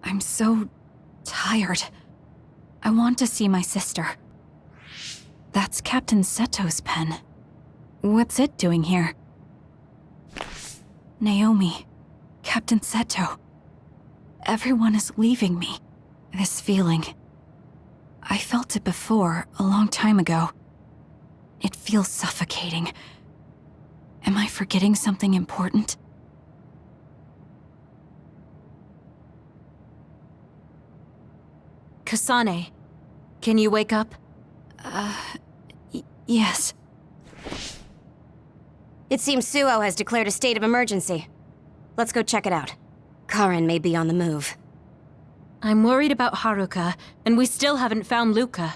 I'm so tired. I want to see my sister. That's Captain Seto's pen. What's it doing here? Naomi, Captain Seto. Everyone is leaving me. This feeling. I felt it before, a long time ago. It feels suffocating. Am I forgetting something important? Kasane, can you wake up? Yes. It seems Suo has declared a state of emergency. Let's go check it out. Karen may be on the move. I'm worried about Haruka, and we still haven't found Luca.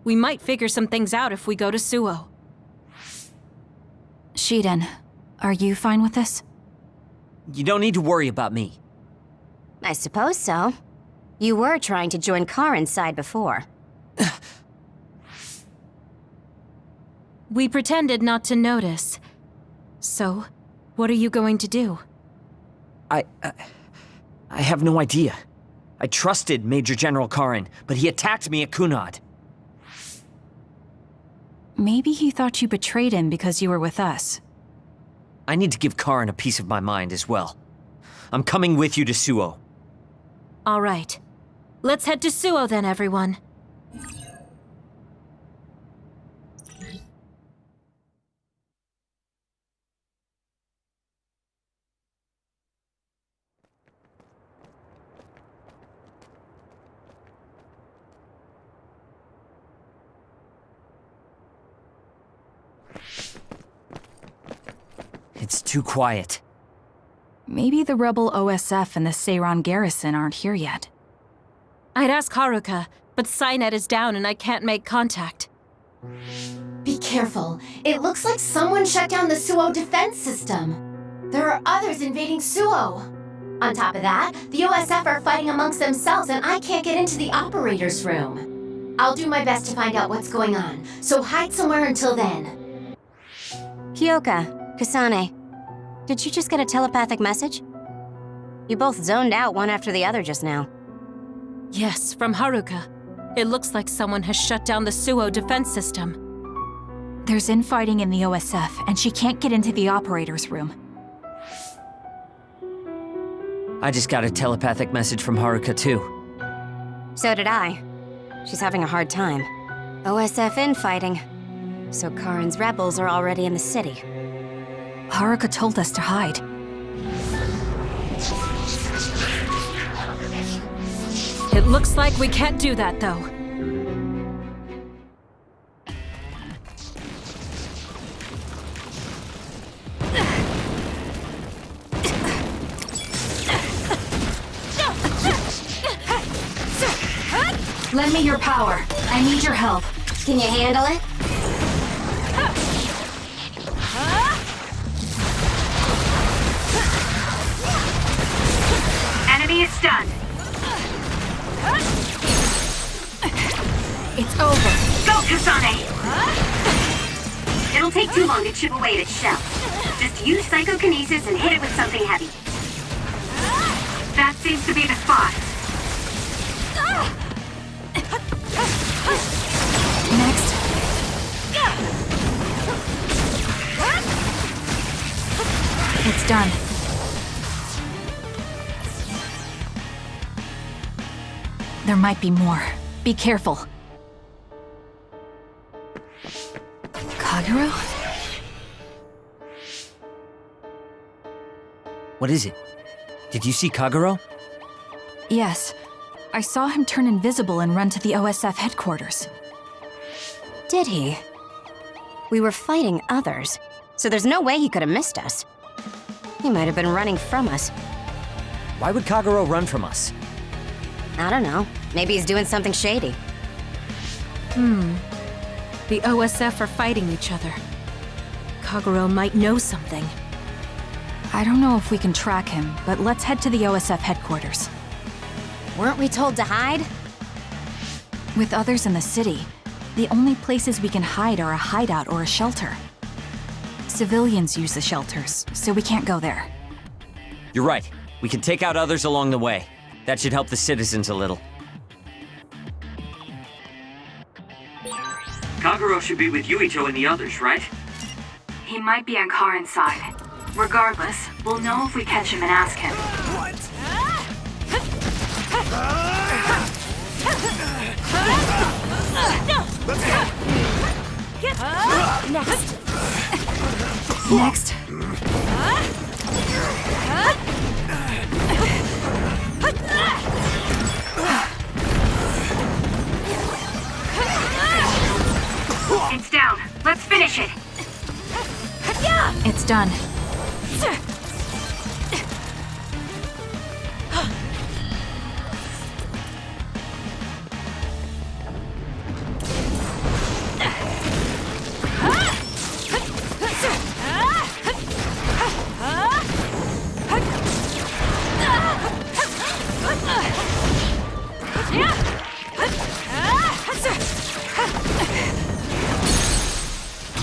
We might figure some things out if we go to Suo. Shiden, are you fine with this? You don't need to worry about me. I suppose so. You were trying to join Karen's side before. We pretended not to notice. So, what are you going to do? I have no idea. I trusted Major General Karen, but he attacked me at Kunad. Maybe he thought you betrayed him because you were with us. I need to give Karen a piece of my mind as well. I'm coming with you to Suo. All right. Let's head to Suo then, everyone. It's too quiet. Maybe the rebel OSF and the Seiran garrison aren't here yet. I'd ask Haruka, but Cynet is down and I can't make contact. Be careful. It looks like someone shut down the Suo defense system. There are others invading Suo. On top of that, the OSF are fighting amongst themselves and I can't get into the operator's room. I'll do my best to find out what's going on, so hide somewhere until then. Kyoka, Kasane, did you just get a telepathic message? You both zoned out one after the other just now. Yes, from Haruka. It looks like someone has shut down the Suo defense system. There's infighting in the OSF, and she can't get into the operator's room. I just got a telepathic message from Haruka too. So did I. She's having a hard time. OSF infighting. So Karen's rebels are already in the city. Haruka told us to hide. It looks like we can't do that, though. Lend me your power. I need your help. Can you handle it? Enemy is stunned. It's over. Go, Kasane! It'll take too long to chip away at its shell. Just use psychokinesis and hit it with something heavy. That seems to be the spot. Next. It's done. There might be more. Be careful. Kagero? What is it? Did you see Kagero? Yes. I saw him turn invisible and run to the OSF headquarters. Did he? We were fighting others, so there's no way he could have missed us. He might have been running from us. Why would Kagero run from us? I don't know. Maybe he's doing something shady. The OSF are fighting each other. Kagero might know something. I don't know if we can track him, but let's head to the OSF headquarters. Weren't we told to hide? With others in the city, the only places we can hide are a hideout or a shelter. Civilians use the shelters, so we can't go there. You're right. We can take out others along the way. That should help the citizens a little. Kaguro should be with Yuito and the others, right? He might be on Karen's side. Regardless, we'll know if we catch him and ask him. Next. It's down. Let's finish it. It's done.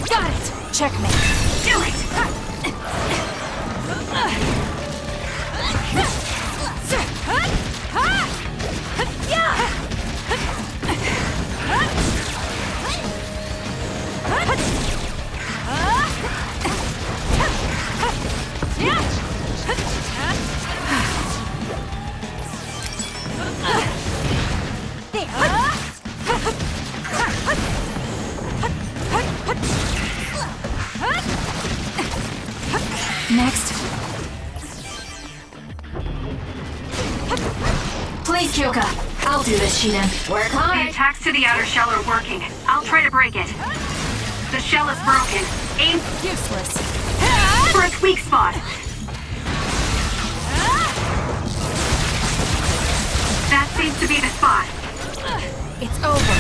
Got it! Checkmate. Do it! Next. Please, Kyoka. I'll do this, Shiden. Work The hard. attacks to the outer shell are working. I'll try to break it. The shell is broken. Aim Useless. for its weak spot. That seems to be the spot. It's over.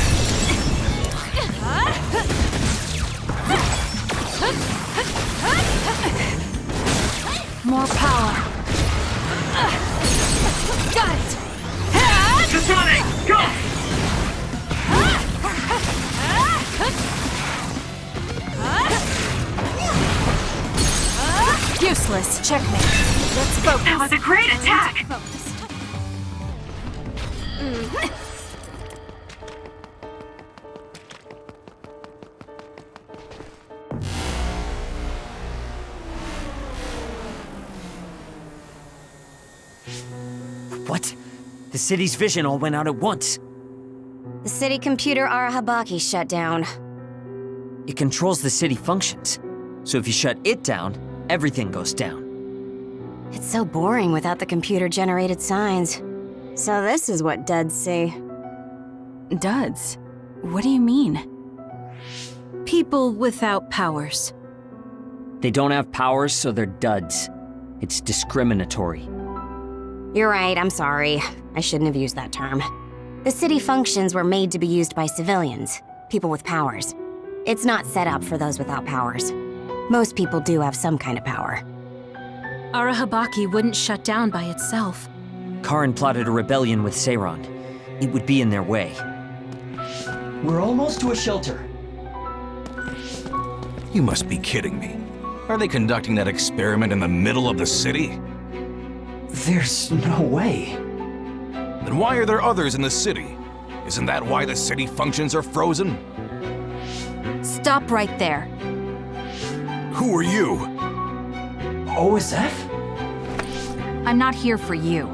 More power. Got it. Kasane, go! Useless. Checkmate. Let's focus. That was a great attack. What? The city's vision all went out at once. The city computer Arahabaki shut down. It controls the city functions. So if you shut it down, everything goes down. It's so boring without the computer-generated signs. So this is what duds see. Duds? What do you mean? People without powers. They don't have powers, so they're duds. It's discriminatory. You're right, I'm sorry. I shouldn't have used that term. The city functions were made to be used by civilians, people with powers. It's not set up for those without powers. Most people do have some kind of power. Arahabaki wouldn't shut down by itself. Karen plotted a rebellion with Seiron. It would be in their way. We're almost to a shelter. You must be kidding me. Are they conducting that experiment in the middle of the city? There's no way. Then why are there others in the city? Isn't that why the city functions are frozen? Stop right there. Who are you? OSF? I'm not here for you.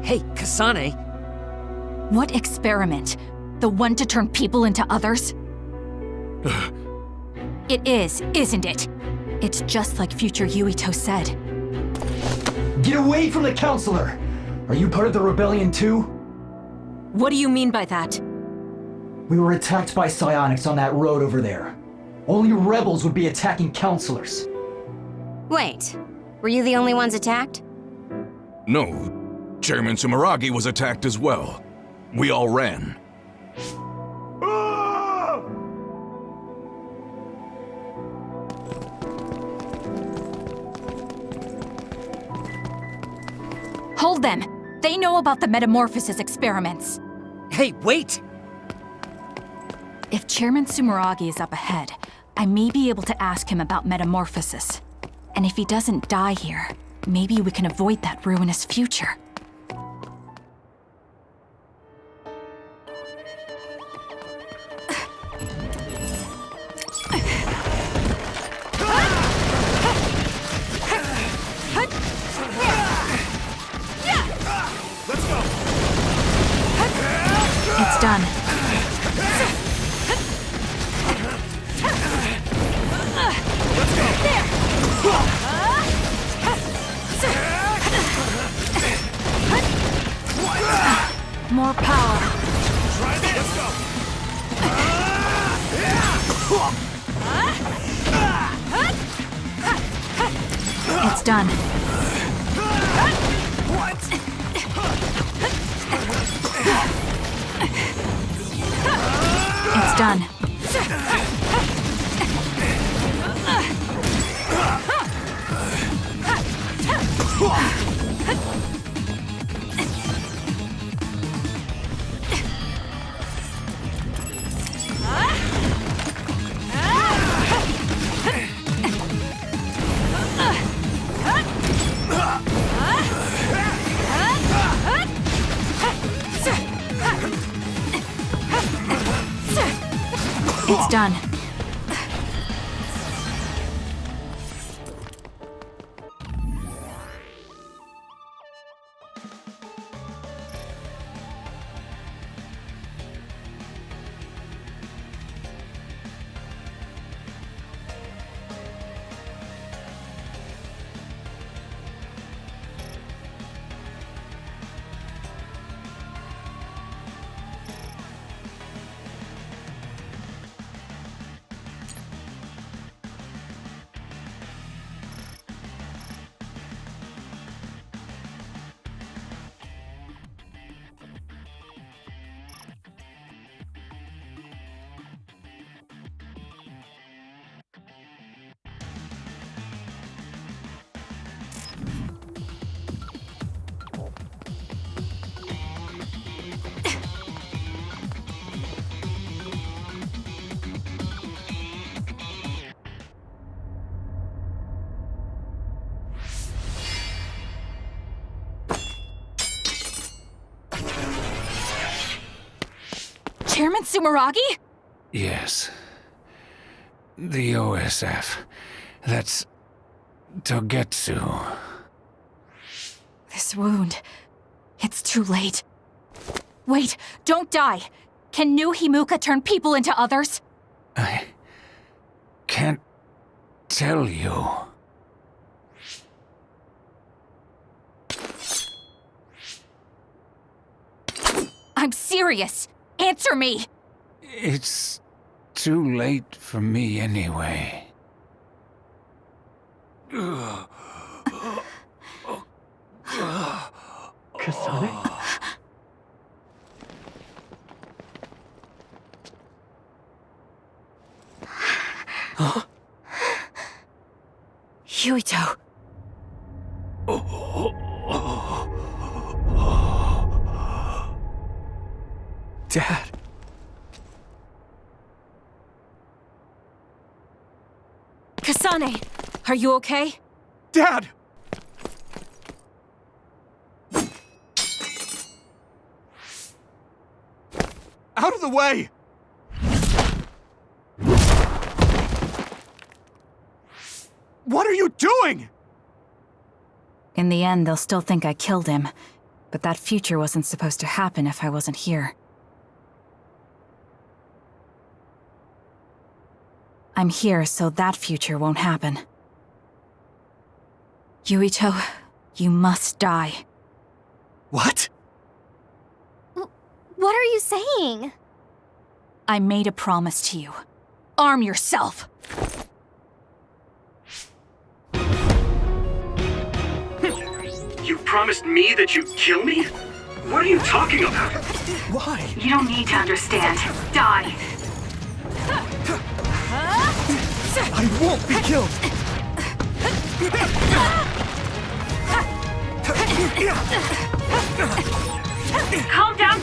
Hey, Kasane! What experiment? The one to turn people into others? It is, isn't it? It's just like future Yuito said. Get away from the counselor! Are you part of the rebellion too? What do you mean by that? We were attacked by psionics on that road over there. Only rebels would be attacking counselors. Wait, were you the only ones attacked? No. Chairman Sumeragi was attacked as well. We all ran. Hold them! They know about the metamorphosis experiments. Hey, wait! If Chairman Sumeragi is up ahead, I may be able to ask him about metamorphosis. And if he doesn't die here, maybe we can avoid that ruinous future. It's done. More power. Try this. Let's go. It's done. What? It's done. It's done. Chairman Sumeragi? Yes. The OSF. That's Togetsu. This wound. It's too late. Wait, don't die. Can new Himuka turn people into others? I can't tell you. I'm serious. Answer me. It's too late for me anyway. Kasane? Huh? Yuito. Dad. Kasane, are you okay? Dad! Out of the way! What are you doing? In the end, they'll still think I killed him. But that future wasn't supposed to happen if I wasn't here. I'm here so that future won't happen. Yuito, you must die. What? What are you saying? I made a promise to you. Arm yourself! You promised me that you'd kill me? What are you talking about? Why? You don't need to understand. Die. I won't be killed! Calm down.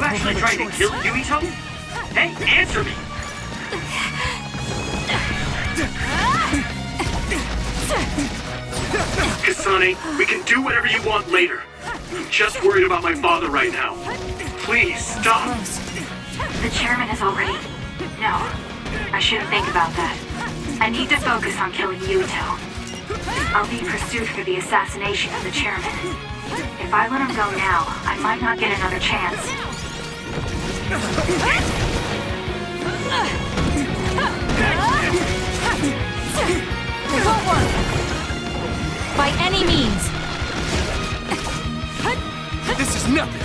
actually trying to kill Yuito? Hey, answer me! Kasane, we can do whatever you want later. I'm just worried about my father right now. Please, stop! The chairman is already... No, I shouldn't think about that. I need to focus on killing Yuito. I'll be pursued for the assassination of the chairman. If I let him go now, I might not get another chance. Forward! By any means! This is nothing!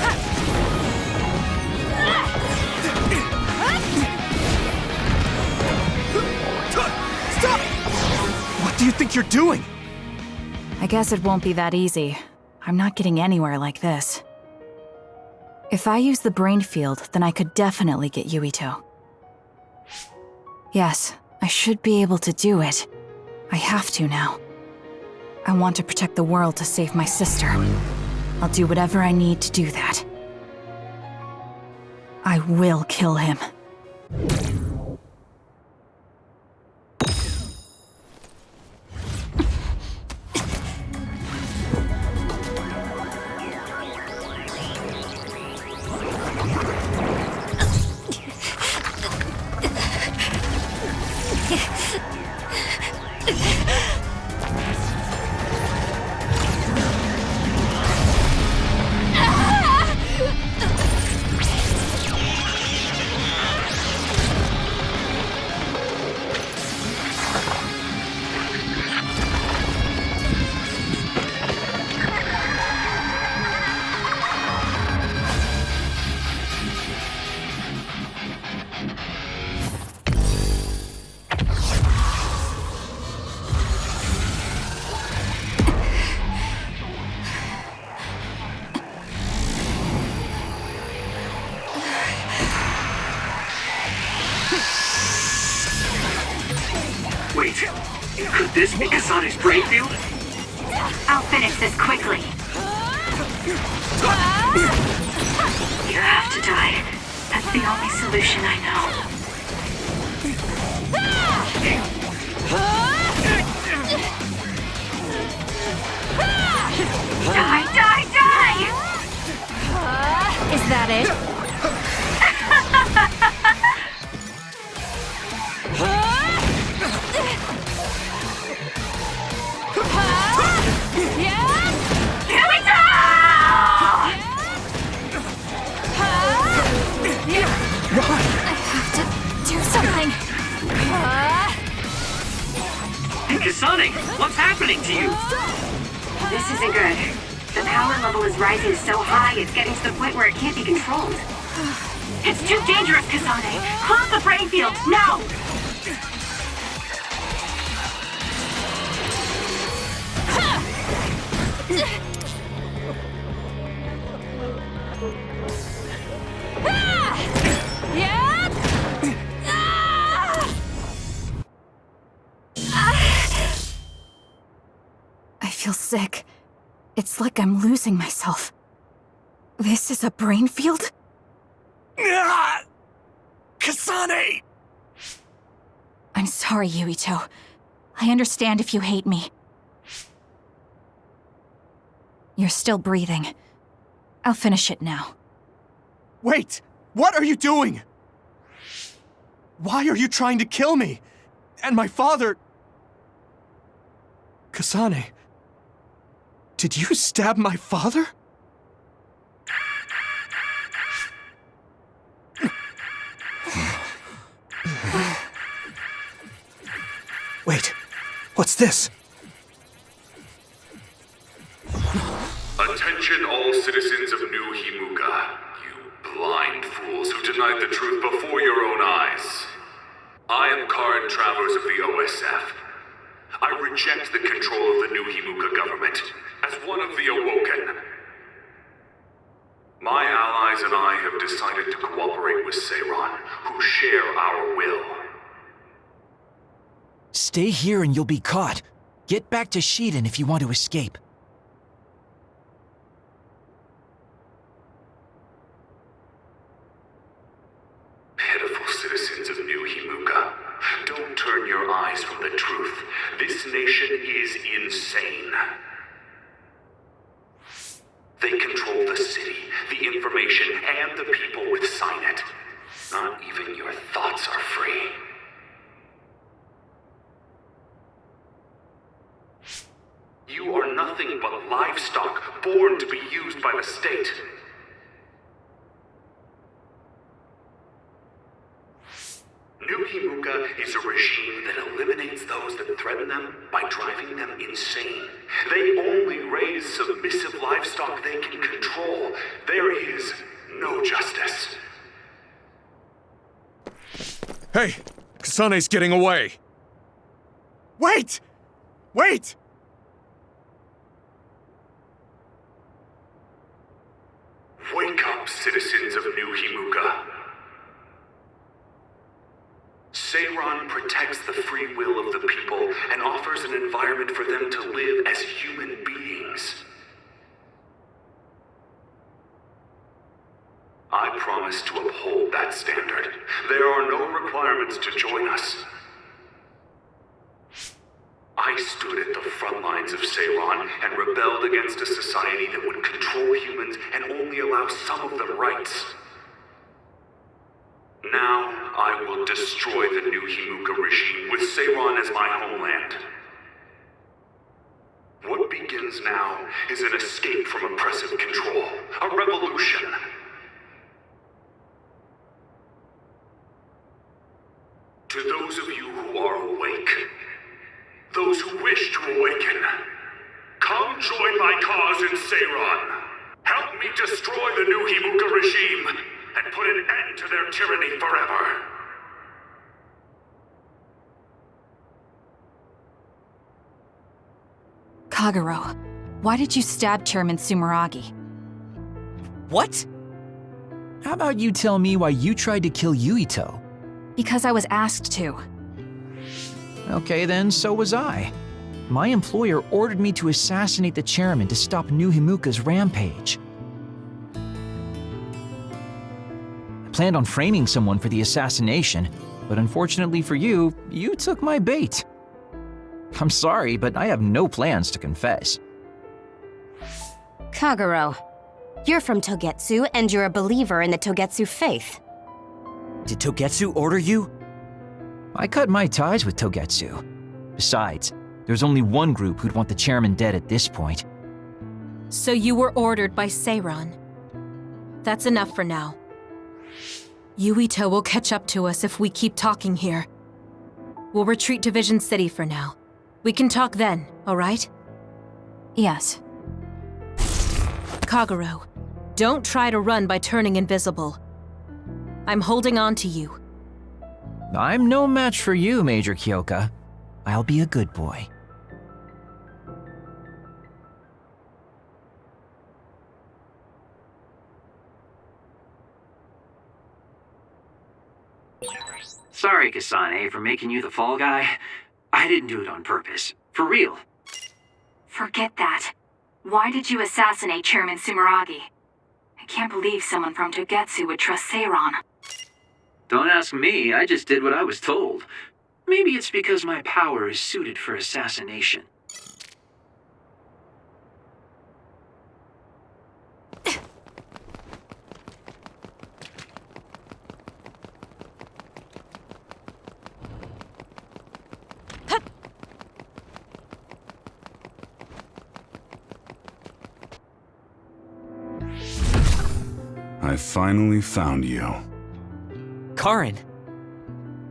Stop! What do you think you're doing? I guess it won't be that easy. I'm not getting anywhere like this. If I use the brain field, then I could definitely get Yuito. Yes, I should be able to do it. I have to now. I want to protect the world to save my sister. I'll do whatever I need to do that. I will kill him. Wait, could this be Kasane's brain field? I'll finish this quickly. You have to die. That's the only solution I know. Die, die, die! Is that it? Kasane, what's happening to you? This isn't good. The power level is rising so high, it's getting to the point where it can't be controlled. It's too dangerous, Kasane! Close the brain field, now! I feel sick. It's like I'm losing myself. This is a brain field? Kasane! I'm sorry, Yuito. I understand if you hate me. You're still breathing. I'll finish it now. Wait! What are you doing? Why are you trying to kill me? And my father... Kasane... Did you stab my father? Wait, what's this? Attention all citizens of New Himuka, you blind fools who denied the truth before your own eyes. I am current travelers of the OSF. I reject the control of the New Himuka government as one of the Awoken. My allies and I have decided to cooperate with Seiran, who share our will. Stay here and you'll be caught. Get back to Shiden if you want to escape. This nation is insane. They control the city, the information, and the people with Signet. Not even your thoughts are free. You are nothing but livestock, born to be used by the state. New Himuka is a regime that eliminates those that threaten them by driving them insane. They only raise submissive livestock they can control. There is no justice. Hey! Kasane's getting away! Wait! Wait! Wake up, citizens of New Himuka. Seiran protects the free will of the people and offers an environment for them to live as human beings. I promise to uphold that standard. There are no requirements to join us. I stood at the front lines of Seiran and rebelled against a society that would control humans and only allow some of them rights. Now, I will destroy the New Himuka regime with Seiran as my homeland. What begins now is an escape from oppressive control, a revolution. To those of you who are awake, those who wish to awaken, come join my cause in Seiran. Help me destroy the New Himuka regime and put an end to their tyranny forever. Kagero, why did you stab Chairman Sumeragi? What? How about you tell me why you tried to kill Yuito? Because I was asked to. Okay then, so was I. My employer ordered me to assassinate the chairman to stop New Himuka's rampage. I planned on framing someone for the assassination, but unfortunately for you, you took my bait. I'm sorry, but I have no plans to confess. Kagero, you're from Togetsu and you're a believer in the Togetsu faith. Did Togetsu order you? I cut my ties with Togetsu. Besides, there's only one group who'd want the chairman dead at this point. So you were ordered by Seiran. That's enough for now. Yuito will catch up to us if we keep talking here. We'll retreat to Vision City for now. We can talk then, alright? Yes. Kagero, don't try to run by turning invisible. I'm holding on to you. I'm no match for you, Major Kyoka. I'll be a good boy. Sorry, Kasane, for making you the fall guy. I didn't do it on purpose. For real. Forget that. Why did you assassinate Chairman Sumeragi? I can't believe someone from Togetsu would trust Seiran. Don't ask me, I just did what I was told. Maybe it's because my power is suited for assassination. I finally found you. Karin!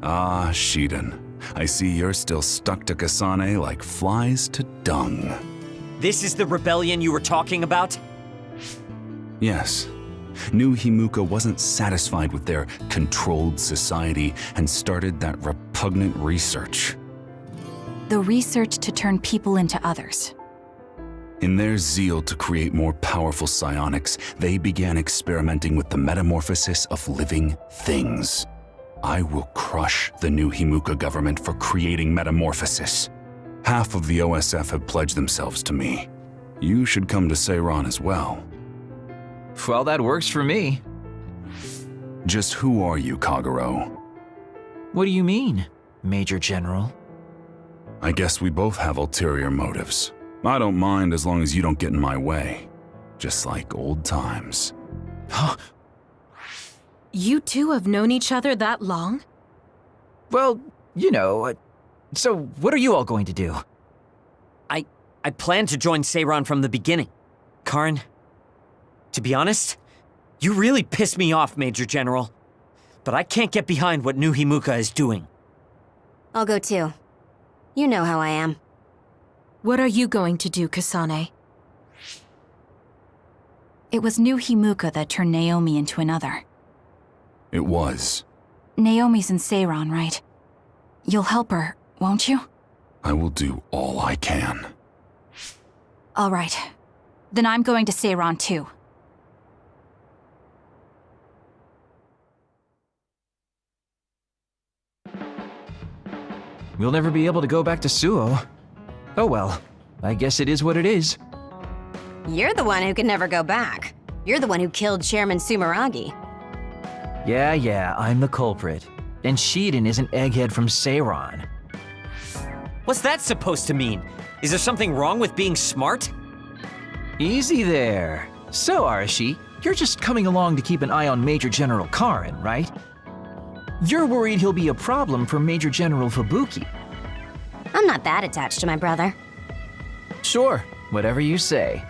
Ah, Shiden. I see you're still stuck to Kasane like flies to dung. This is the rebellion you were talking about? Yes. New Himuka wasn't satisfied with their controlled society and started that repugnant research. The research to turn people into others. In their zeal to create more powerful psionics, they began experimenting with the metamorphosis of living things. I will crush the New Himuka government for creating metamorphosis. Half of the OSF have pledged themselves to me. You should come to Seiran as well. Well, that works for me. Just who are you, Kagero? What do you mean, Major General? I guess we both have ulterior motives. I don't mind as long as you don't get in my way. Just like old times. You two have known each other that long? Well, you know, so what are you all going to do? I planned to join Seiran from the beginning. Karin, to be honest, you really pissed me off, Major General. But I can't get behind what New Himuka is doing. I'll go too. You know how I am. What are you going to do, Kasane? It was New Himuka that turned Naomi into another. It was. Naomi's in Seiran, right? You'll help her, won't you? I will do all I can. All right. Then I'm going to Seiran too. We'll never be able to go back to Suo. Oh well, I guess it is what it is. You're the one who can never go back. You're the one who killed Chairman Sumeragi. Yeah, I'm the culprit. And Shiden is an egghead from Seiran. What's that supposed to mean? Is there something wrong with being smart? Easy there. So, Arashi, you're just coming along to keep an eye on Major General Karin, right? You're worried he'll be a problem for Major General Fubuki. I'm not that attached to my brother. Sure, whatever you say.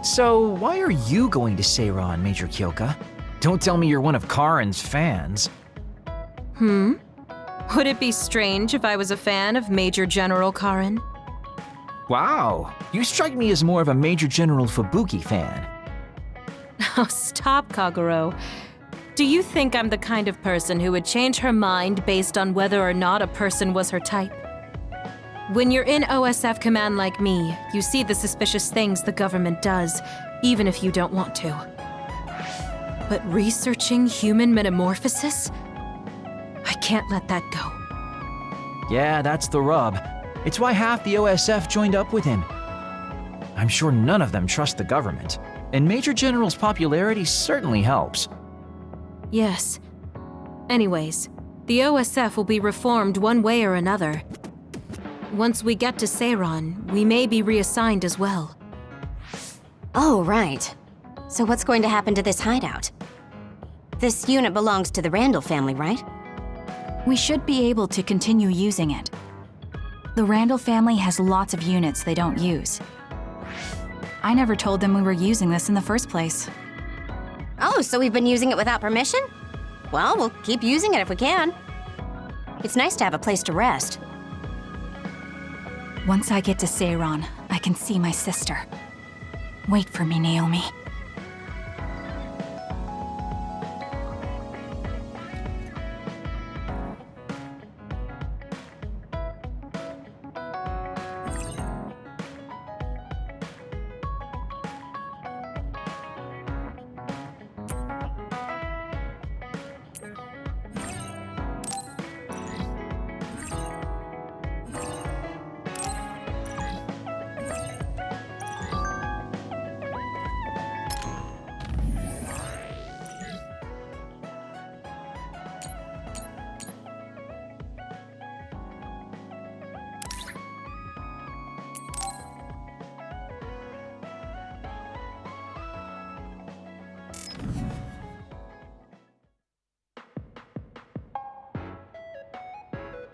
So, why are you going to Seiran, Major Kyoka? Don't tell me you're one of Karin's fans. Would it be strange if I was a fan of Major General Karin? Wow, you strike me as more of a Major General Fubuki fan. Oh, stop, Kaguro. Do you think I'm the kind of person who would change her mind based on whether or not a person was her type? When you're in OSF command like me, you see the suspicious things the government does, even if you don't want to. But researching human metamorphosis? I can't let that go. Yeah, that's the rub. It's why half the OSF joined up with him. I'm sure none of them trust the government, and Major General's popularity certainly helps. Yes. Anyways, the OSF will be reformed one way or another. Once we get to Seiran, we may be reassigned as well. Oh, right. So what's going to happen to this hideout? This unit belongs to the Randall family, right? We should be able to continue using it. The Randall family has lots of units they don't use. I never told them we were using this in the first place. Oh, so we've been using it without permission? Well, we'll keep using it if we can. It's nice to have a place to rest. Once I get to Seiran, I can see my sister. Wait for me, Naomi.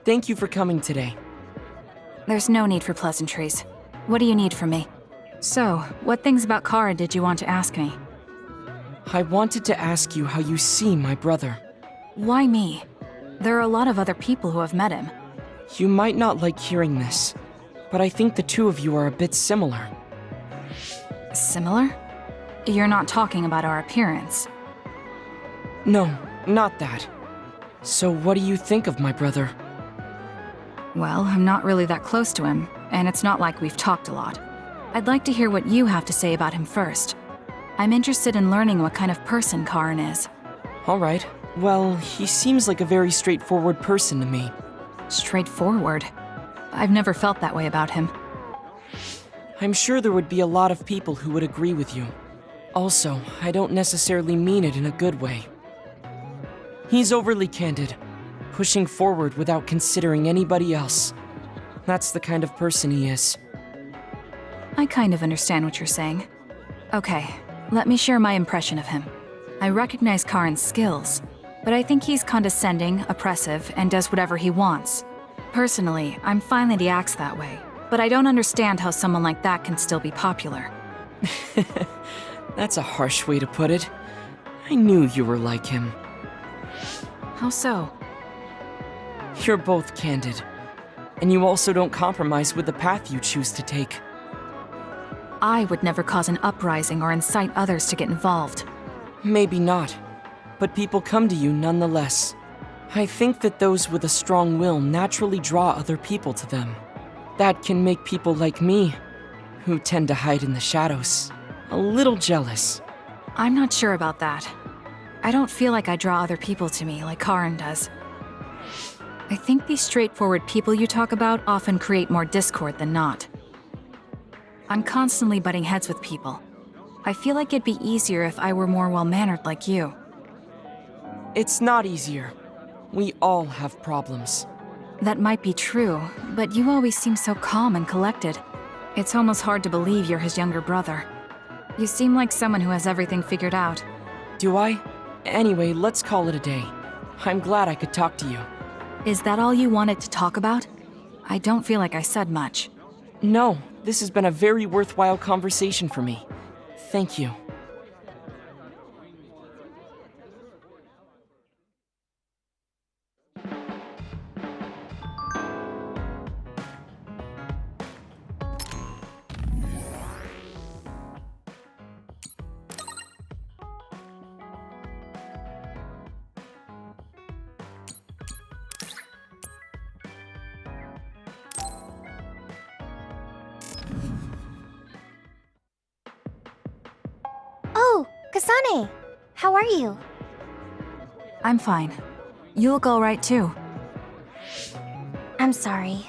Thank you for coming today. There's no need for pleasantries. What do you need from me? So, what things about Kara did you want to ask me? I wanted to ask you how you see my brother. Why me? There are a lot of other people who have met him. You might not like hearing this, but I think the two of you are a bit similar. Similar? You're not talking about our appearance. No, not that. So what do you think of my brother? Well, I'm not really that close to him, and it's not like we've talked a lot. I'd like to hear what you have to say about him first. I'm interested in learning what kind of person Karin is. All right. Well, he seems like a very straightforward person to me. Straightforward? I've never felt that way about him. I'm sure there would be a lot of people who would agree with you. Also, I don't necessarily mean it in a good way. He's overly candid, pushing forward without considering anybody else. That's the kind of person he is. I kind of understand what you're saying. Okay, let me share my impression of him. I recognize Karin's skills, but I think he's condescending, oppressive, and does whatever he wants. Personally, I'm fine that he acts that way, but I don't understand how someone like that can still be popular. That's a harsh way to put it. I knew you were like him. How so? You're both candid. And you also don't compromise with the path you choose to take. I would never cause an uprising or incite others to get involved. Maybe not, but people come to you nonetheless. I think that those with a strong will naturally draw other people to them. That can make people like me, who tend to hide in the shadows, a little jealous. I'm not sure about that. I don't feel like I draw other people to me like Karin does. I think these straightforward people you talk about often create more discord than not. I'm constantly butting heads with people. I feel like it'd be easier if I were more well-mannered like you. It's not easier. We all have problems. That might be true, but you always seem so calm and collected. It's almost hard to believe you're his younger brother. You seem like someone who has everything figured out. Do I? Anyway, let's call it a day. I'm glad I could talk to you. Is that all you wanted to talk about? I don't feel like I said much. No, this has been a very worthwhile conversation for me. Thank you. Oh, Kasane! How are you? I'm fine. You look alright too. I'm sorry.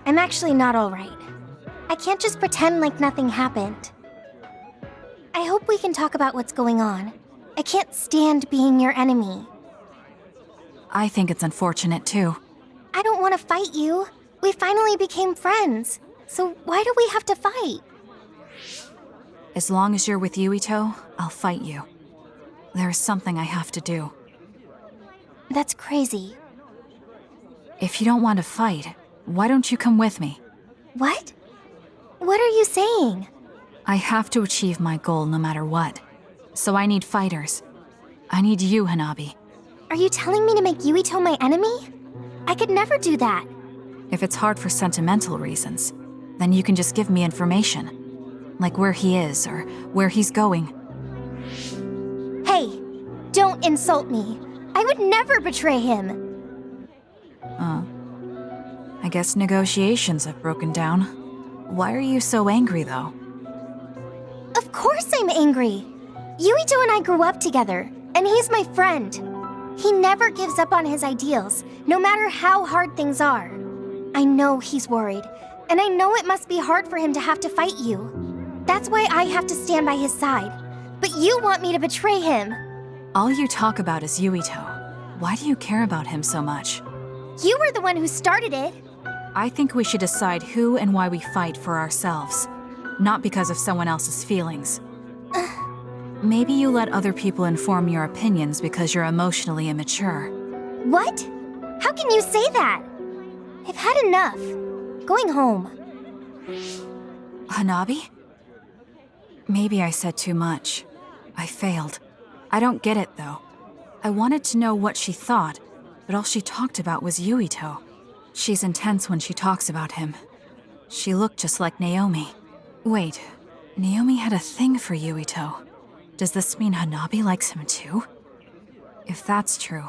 I'm actually not alright. I can't just pretend like nothing happened. I hope we can talk about what's going on. I can't stand being your enemy. I think it's unfortunate too. I don't want to fight you. We finally became friends. So why do we have to fight? As long as you're with Yuito, I'll fight you. There's something I have to do. That's crazy. If you don't want to fight, why don't you come with me? What? What are you saying? I have to achieve my goal no matter what. So I need fighters. I need you, Hanabi. Are you telling me to make Yuito my enemy? I could never do that. If it's hard for sentimental reasons, then you can just give me information. Like where he is or where he's going. Hey, don't insult me. I would never betray him. I guess negotiations have broken down. Why are you so angry, though? Of course I'm angry. Yuito and I grew up together, and he's my friend. He never gives up on his ideals, no matter how hard things are. I know he's worried, and I know it must be hard for him to have to fight you. That's why I have to stand by his side. But you want me to betray him. All you talk about is Yuito. Why do you care about him so much? You were the one who started it. I think we should decide who and why we fight for ourselves, not because of someone else's feelings. Maybe you let other people inform your opinions because you're emotionally immature. What? How can you say that? I've had enough. Going home. Hanabi? Maybe I said too much. I failed. I don't get it, though. I wanted to know what she thought, but all she talked about was Yuito. She's intense when she talks about him. She looked just like Naomi. Wait, Naomi had a thing for Yuito. Does this mean Hanabi likes him too? If that's true,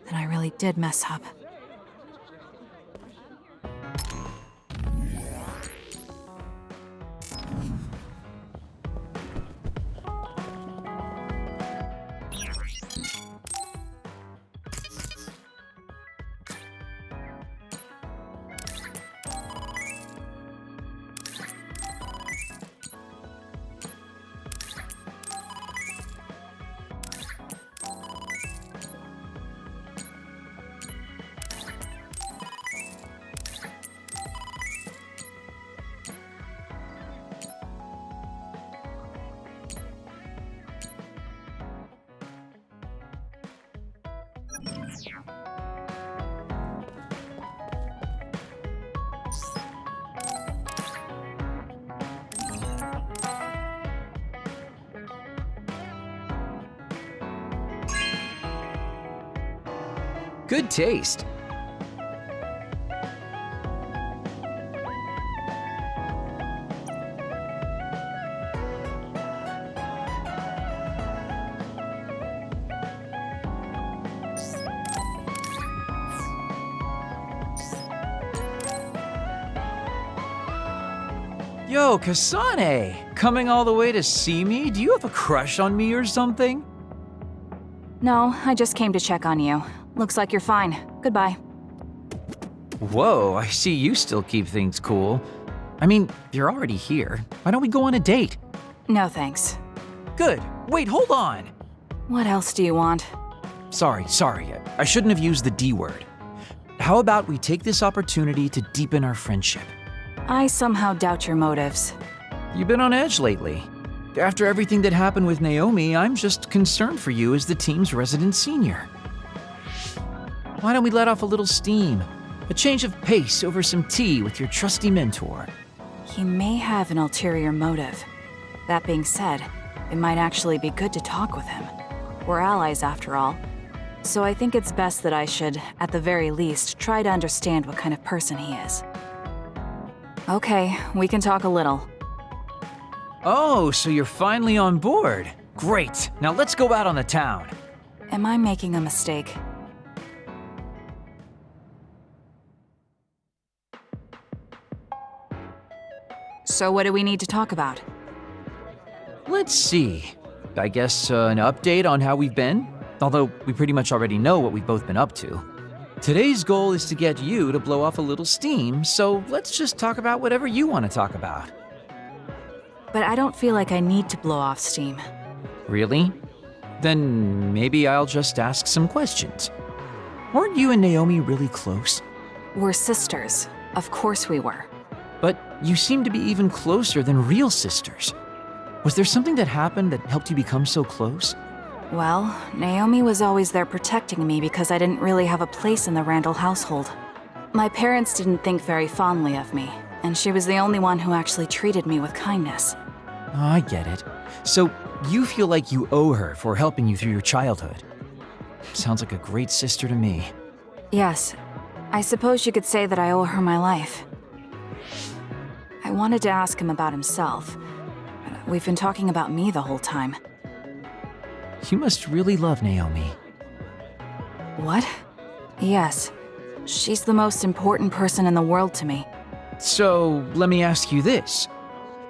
then I really did mess up. Good taste. Yo, Kasane! Coming all the way to see me? Do you have a crush on me or something? No, I just came to check on you. Looks like you're fine. Goodbye. Whoa, I see you still keep things cool. I mean, you're already here. Why don't we go on a date? No thanks. Good. Wait, hold on! What else do you want? Sorry. I shouldn't have used the D word. How about we take this opportunity to deepen our friendship? I somehow doubt your motives. You've been on edge lately. After everything that happened with Naomi, I'm just concerned for you as the team's resident senior. Why don't we let off a little steam? A change of pace over some tea with your trusty mentor. He may have an ulterior motive. That being said, it might actually be good to talk with him. We're allies after all. So I think it's best that I should, at the very least, try to understand what kind of person he is. Okay, we can talk a little. Oh, so you're finally on board. Great. Now let's go out on the town. Am I making a mistake? So what do we need to talk about? Let's see. I guess an update on how we've been? Although we pretty much already know what we've both been up to. Today's goal is to get you to blow off a little steam, so let's just talk about whatever you want to talk about. But I don't feel like I need to blow off steam. Really? Then maybe I'll just ask some questions. Weren't you and Naomi really close? We're sisters. Of course we were. But you seem to be even closer than real sisters. Was there something that happened that helped you become so close? Well, Naomi was always there protecting me because I didn't really have a place in the Randall household. My parents didn't think very fondly of me, and she was the only one who actually treated me with kindness. Oh, I get it. So you feel like you owe her for helping you through your childhood. Sounds like a great sister to me. Yes, I suppose you could say that I owe her my life. I wanted to ask him about himself. We've been talking about me the whole time. You must really love Naomi. What? Yes. She's the most important person in the world to me. So, let me ask you this.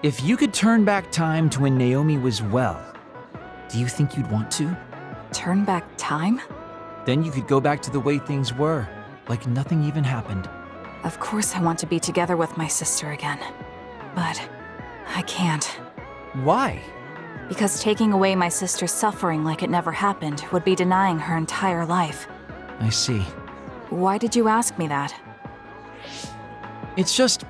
If you could turn back time to when Naomi was well, do you think you'd want to? Turn back time? Then you could go back to the way things were, like nothing even happened. Of course I want to be together with my sister again. But I can't. Why? Because taking away my sister's suffering like it never happened would be denying her entire life. I see. Why did you ask me that? It's just,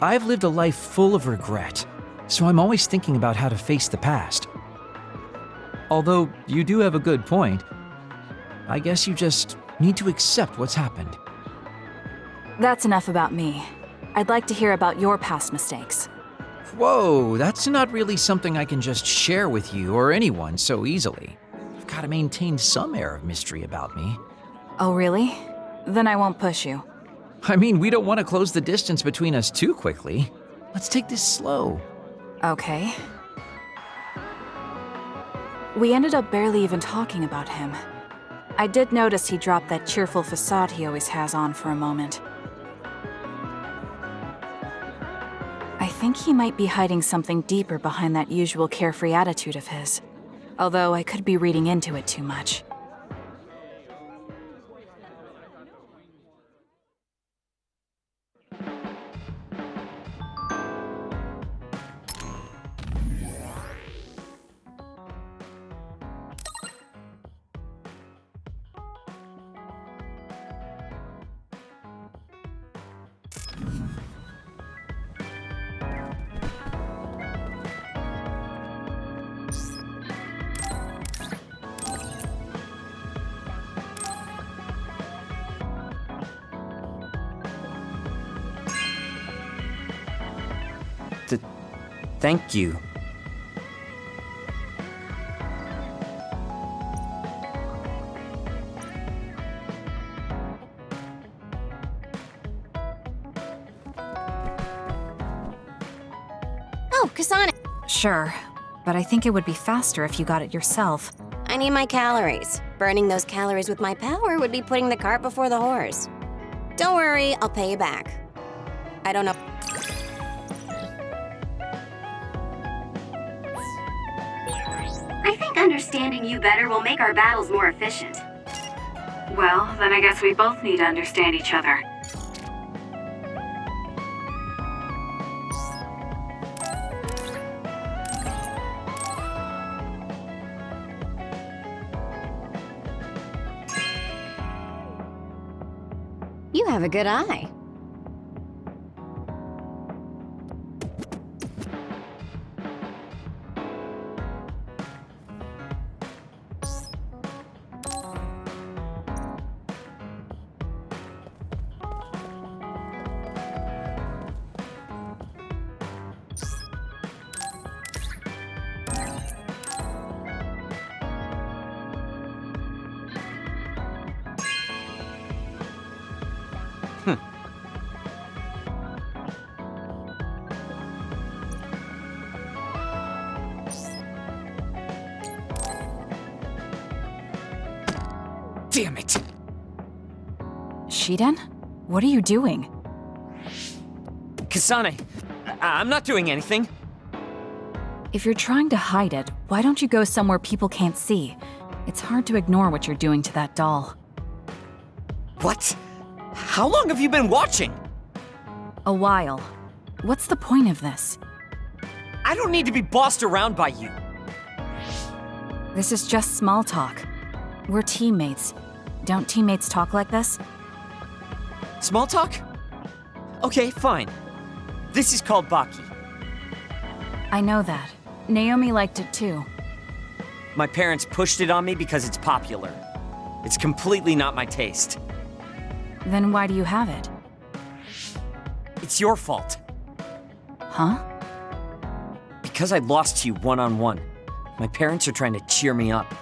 I've lived a life full of regret, so I'm always thinking about how to face the past. Although, you do have a good point. I guess you just need to accept what's happened. That's enough about me. I'd like to hear about your past mistakes. Whoa, that's not really something I can just share with you or anyone so easily. I've got to maintain some air of mystery about me. Oh, really? Then I won't push you. I mean, we don't want to close the distance between us too quickly. Let's take this slow. Okay. We ended up barely even talking about him. I did notice he dropped that cheerful facade he always has on for a moment. I think he might be hiding something deeper behind that usual carefree attitude of his. Although I could be reading into it too much. Thank you. Oh, kasane! Sure, but I think it would be faster if you got it yourself. I need my calories. Burning those calories with my power would be putting the cart before the horse. Don't worry, I'll pay you back. I don't know. I think understanding you better will make our battles more efficient. Well, then I guess we both need to understand each other. You have a good eye. Damn it! Shiden? What are you doing? Kasane, I'm not doing anything. If you're trying to hide it, why don't you go somewhere people can't see? It's hard to ignore what you're doing to that doll. What? How long have you been watching? A while. What's the point of this? I don't need to be bossed around by you. This is just small talk. We're teammates. Don't teammates talk like this? Small talk? Okay, fine. This is called Baki. I know that. Naomi liked it too. My parents pushed it on me because it's popular. It's completely not my taste. Then why do you have it? It's your fault. Huh? Because I lost to you one-on-one. My parents are trying to cheer me up.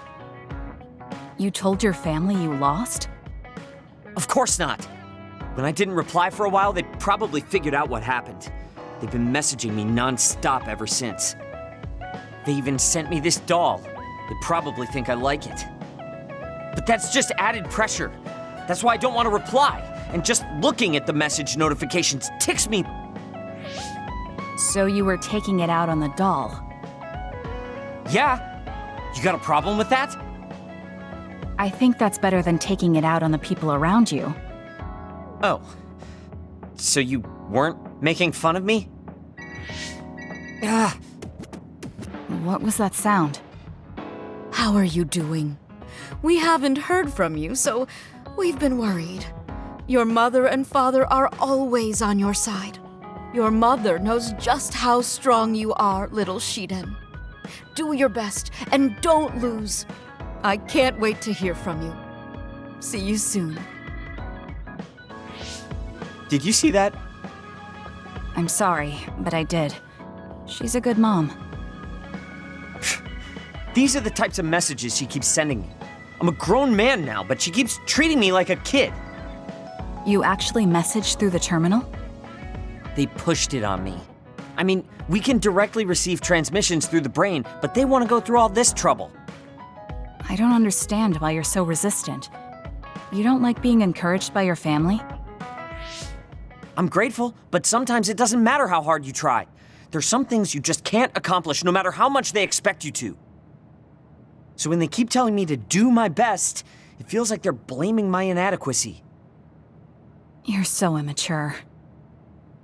You told your family you lost? Of course not. When I didn't reply for a while, they probably figured out what happened. They've been messaging me non-stop ever since. They even sent me this doll. They probably think I like it. But that's just added pressure. That's why I don't want to reply. And just looking at the message notifications ticks me. So you were taking it out on the doll? Yeah. You got a problem with that? I think that's better than taking it out on the people around you. Oh. So you weren't making fun of me? Ah. What was that sound? How are you doing? We haven't heard from you, so we've been worried. Your mother and father are always on your side. Your mother knows just how strong you are, little Shiden. Do your best and don't lose. I can't wait to hear from you. See you soon. Did you see that? I'm sorry, but I did. She's a good mom. These are the types of messages she keeps sending me. I'm a grown man now, but she keeps treating me like a kid. You actually messaged through the terminal? They pushed it on me. I mean, we can directly receive transmissions through the brain, but they want to go through all this trouble. I don't understand why you're so resistant. You don't like being encouraged by your family? I'm grateful, but sometimes it doesn't matter how hard you try. There's some things you just can't accomplish no matter how much they expect you to. So when they keep telling me to do my best, it feels like they're blaming my inadequacy. You're so immature.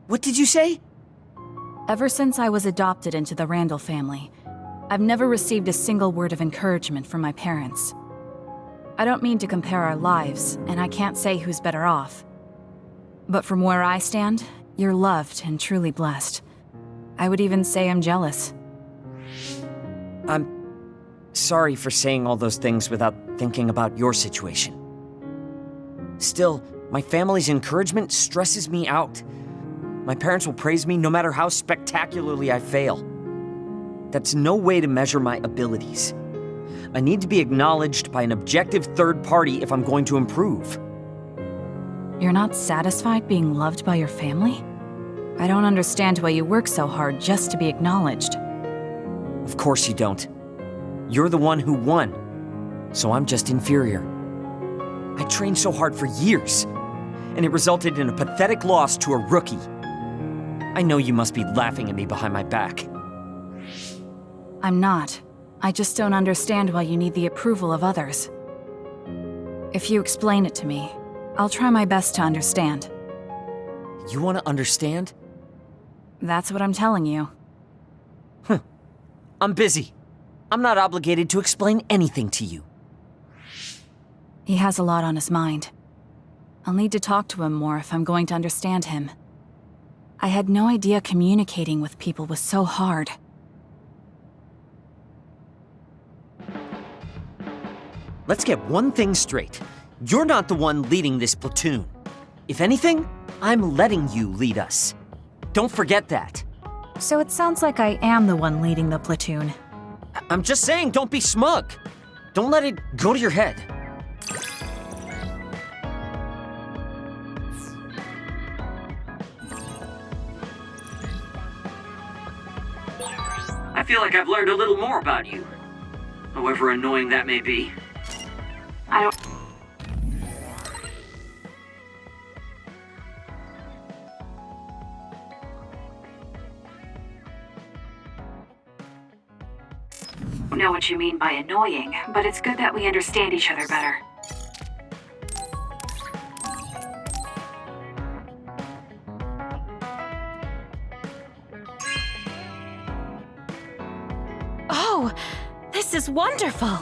What did you say? Ever since I was adopted into the Randall family, I've never received a single word of encouragement from my parents. I don't mean to compare our lives, and I can't say who's better off. But from where I stand, you're loved and truly blessed. I would even say I'm jealous. I'm sorry for saying all those things without thinking about your situation. Still, my family's encouragement stresses me out. My parents will praise me no matter how spectacularly I fail. That's no way to measure my abilities. I need to be acknowledged by an objective third party if I'm going to improve. You're not satisfied being loved by your family? I don't understand why you work so hard just to be acknowledged. Of course you don't. You're the one who won, so I'm just inferior. I trained so hard for years, and it resulted in a pathetic loss to a rookie. I know you must be laughing at me behind my back. I'm not. I just don't understand why you need the approval of others. If you explain it to me, I'll try my best to understand. You want to understand? That's what I'm telling you. I'm busy. I'm not obligated to explain anything to you. He has a lot on his mind. I'll need to talk to him more if I'm going to understand him. I had no idea communicating with people was so hard. Let's get one thing straight. You're not the one leading this platoon. If anything, I'm letting you lead us. Don't forget that. So it sounds like I am the one leading the platoon. I'm just saying, don't be smug. Don't let it go to your head. I feel like I've learned a little more about you. However annoying that may be. I don't know what you mean by annoying, but it's good that we understand each other better. Oh, this is wonderful!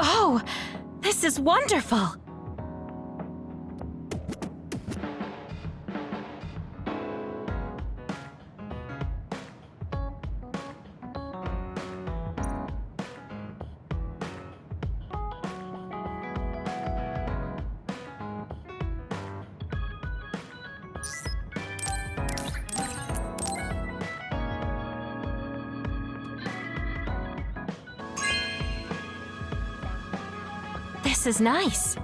Oh, this is wonderful! This is nice.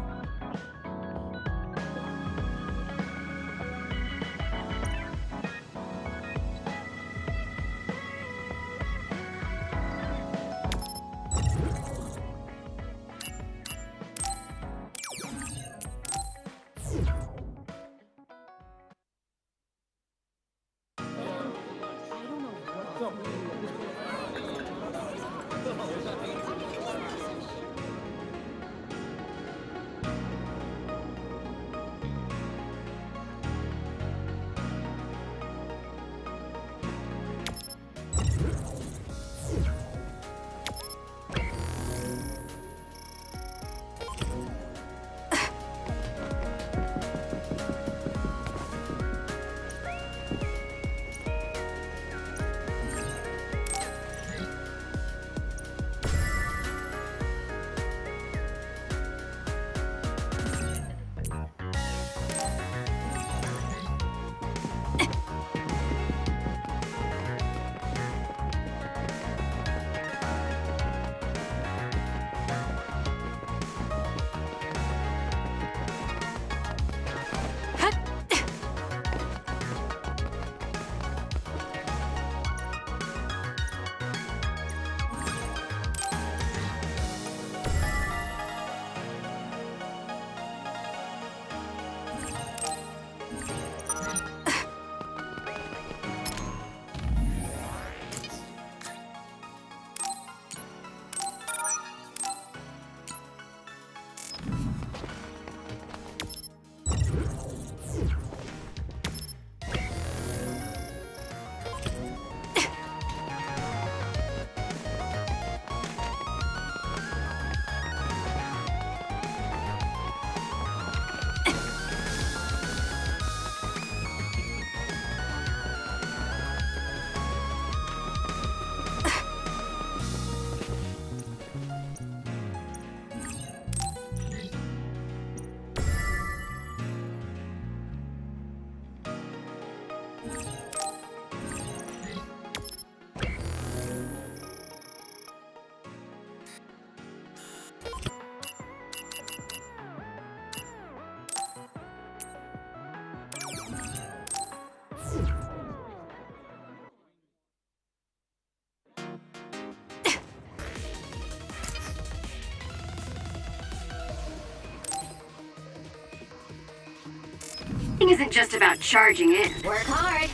Fighting isn't just about charging in. Work hard.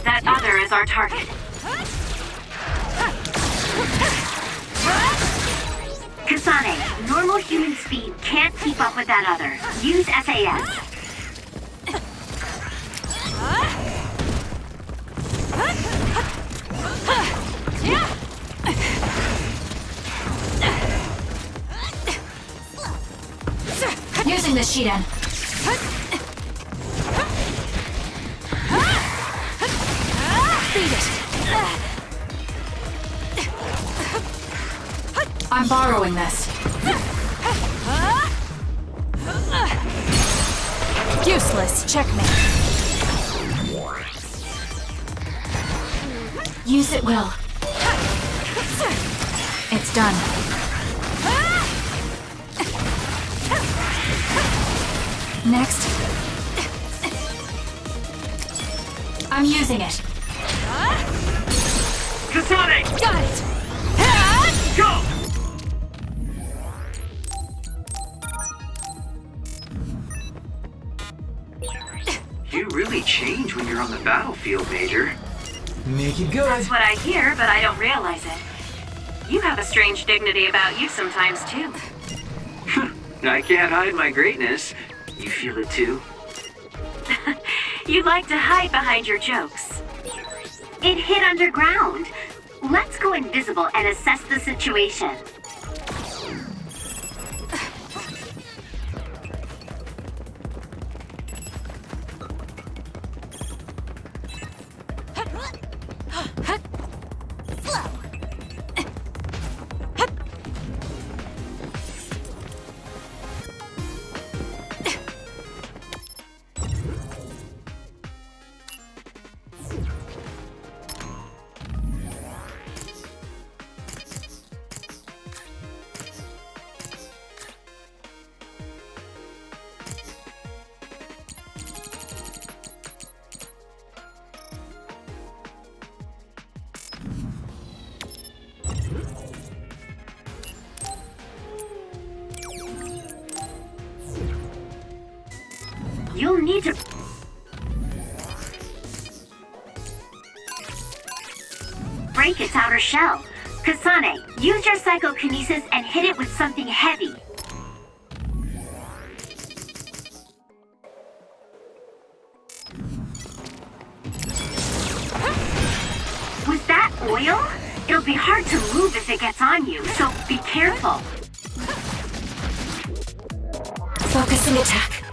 That other is our target. Kasane, normal human speed can't keep up with that other. Use SAS. Using the Shiden. Beat it. I'm borrowing this. Useless. Checkmate. Use it will. It's done. Next. I'm using it. Kasane! Got it! Go! You really change when you're on the battlefield, Major. Make it good. That's what I hear, but I don't realize it. You have a strange dignity about you sometimes, too. I can't hide my greatness. You feel it too? You like to hide behind your jokes. It hit underground. Let's go invisible and assess the situation. You'll need to... break its outer shell. Kasane, use your psychokinesis and hit it with something heavy. Was that oil? It'll be hard to move if it gets on you, so be careful. Focusing attack.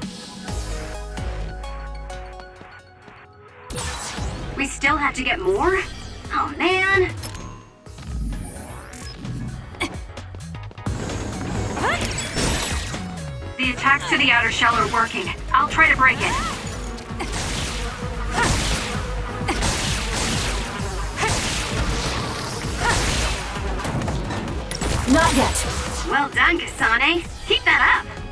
We still have to get more? Oh man. The attacks to the outer shell are working. I'll try to break it. Not yet. Well done, Kasane. Keep that up.